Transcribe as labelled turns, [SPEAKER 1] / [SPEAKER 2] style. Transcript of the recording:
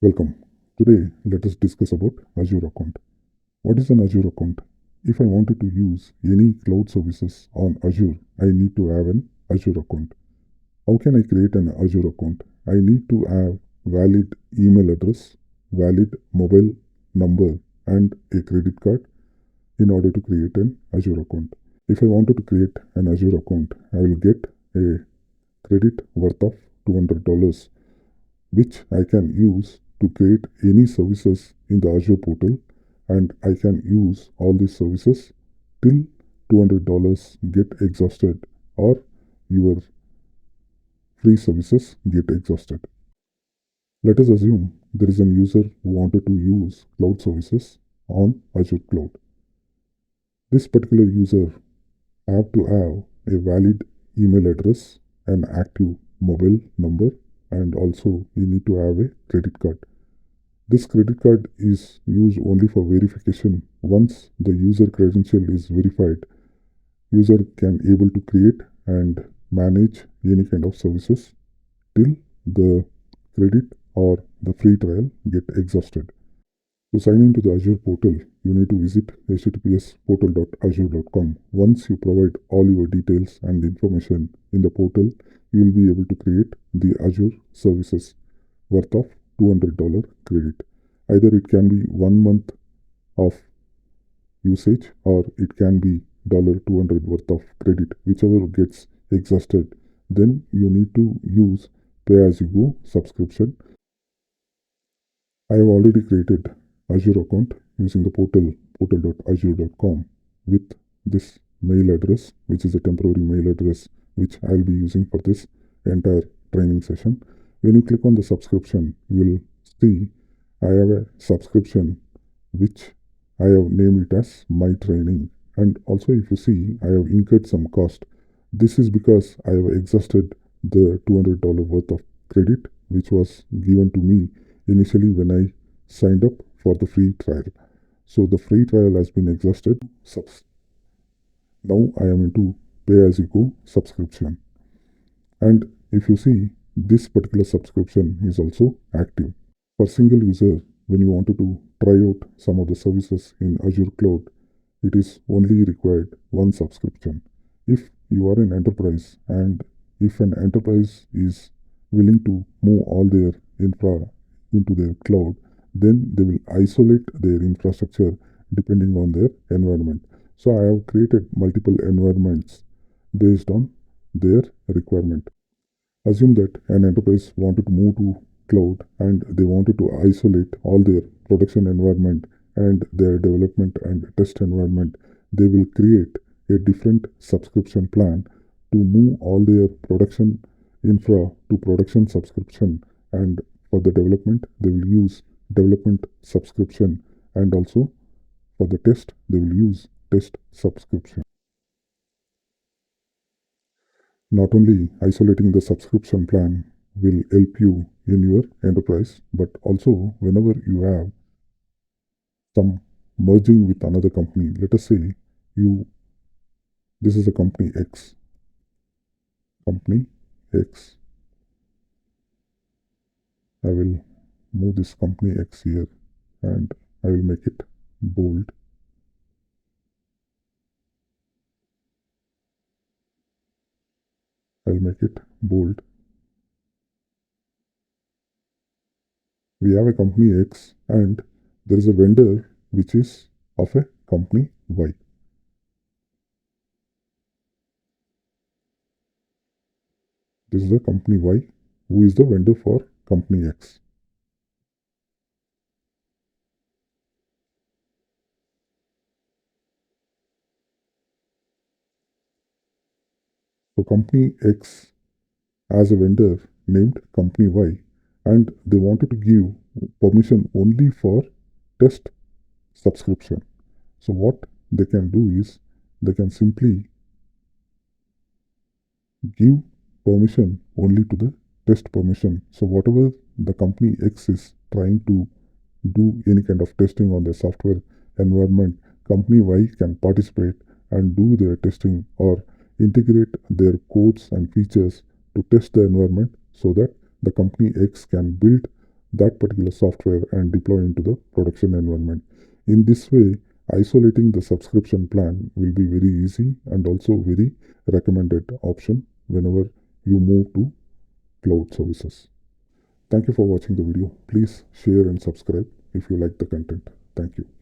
[SPEAKER 1] Welcome. Today, let us discuss about Azure account. What is an Azure account? If I wanted to use any cloud services on Azure, I need to have an Azure account. How can I create an Azure account? I need to have valid email address, valid mobile number, and a credit card in order to create an Azure account. If I wanted to create an Azure account, I will get a credit worth of $200, which I can use to create any services in the Azure portal, and I can use all these services till $200 get exhausted or your free services get exhausted. Let us assume there is a user who wanted to use cloud services on Azure cloud. This particular user have to have a valid email address, an active mobile number, and also you need to have a credit card. This credit card is used only for verification. Once the user credential is verified, user can able to create and manage any kind of services till the credit or the free trial get exhausted. To sign into the Azure portal, you need to visit https://portal.azure.com. Once you provide all your details and information in the portal, you will be able to create the Azure services worth of $200 credit. Either it can be 1 month of usage or it can be $200 worth of credit, whichever gets exhausted. Then you need to use pay-as-you-go subscription. I have already created Azure account using the portal.azure.com with this mail address, which is a temporary mail address which I will be using for this entire training session. When you click on the subscription, you will see I have a subscription which I have named it as my training. And also if you see, I have incurred some cost. This is because I have exhausted the $200 worth of credit which was given to me initially when I signed up for the free trial. So the free trial has been exhausted. Now I am into pay-as-you-go subscription. And if you see, this particular subscription is also active. For single user, when you wanted to try out some of the services in Azure Cloud, it is only required one subscription. If you are an enterprise and if an enterprise is willing to move all their infra into their cloud, then they will isolate their infrastructure depending on their environment. So I have created multiple environments based on their requirement. Assume that an enterprise wanted to move to cloud and they wanted to isolate all their production environment and their development and test environment. They will create a different subscription plan to move all their production infra to production subscription, and for the development they will use development subscription, and also for the test they will use test subscription. Not only isolating the subscription plan will help you in your enterprise, but also whenever you have some merging with another company, let us say this is a company X. I will move this company X here and I will make it bold. I'll make it bold. We have a company X and there is a vendor which is of a company Y. This is the company Y who is the vendor for company X. So company X has a vendor named company Y and they wanted to give permission only for test subscription. So what they can do is they can simply give permission only to the test permission. So whatever the company X is trying to do any kind of testing on the software environment, company Y can participate and do their testing or integrate their codes and features to test the environment so that the company X can build that particular software and deploy into the production environment. In this way, isolating the subscription plan will be very easy and also very recommended option whenever you move to cloud services. Thank you for watching the video. Please share and subscribe if you like the content. Thank you.